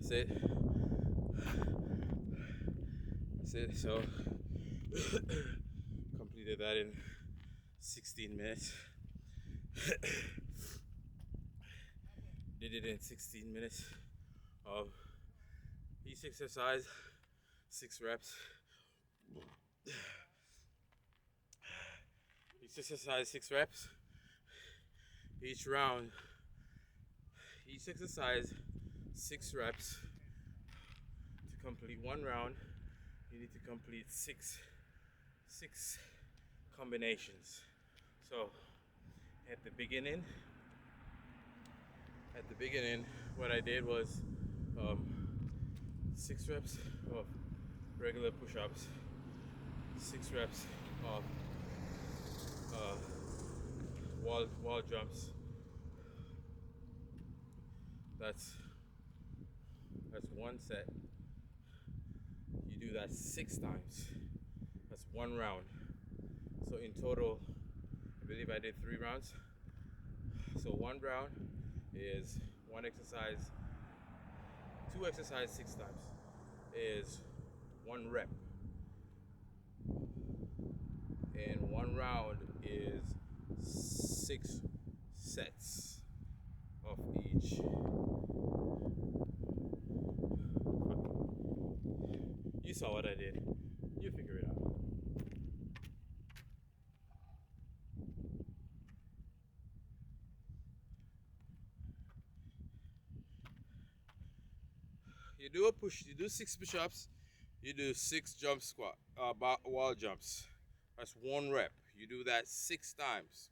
That's it. That's it. So completed that in 16 minutes. Did it in 16 minutes of each exercise, 6 reps. Each exercise, 6 reps. Each round, each exercise, 6 reps. To complete one round, you need to complete six combinations. So at the beginning, what I did was 6 reps of regular push-ups, 6 reps of uh, wall jumps. That's one set. You do that 6 times. That's one round. So in total, I believe I did 3 rounds. So one round is one exercise, 2 exercise 6 times is 1 rep. And one round is 6 sets of each. You saw what I did. You figure it out. You do 6 push-ups, you do 6 jump squat, wall jumps. That's 1 rep. You do that 6 times.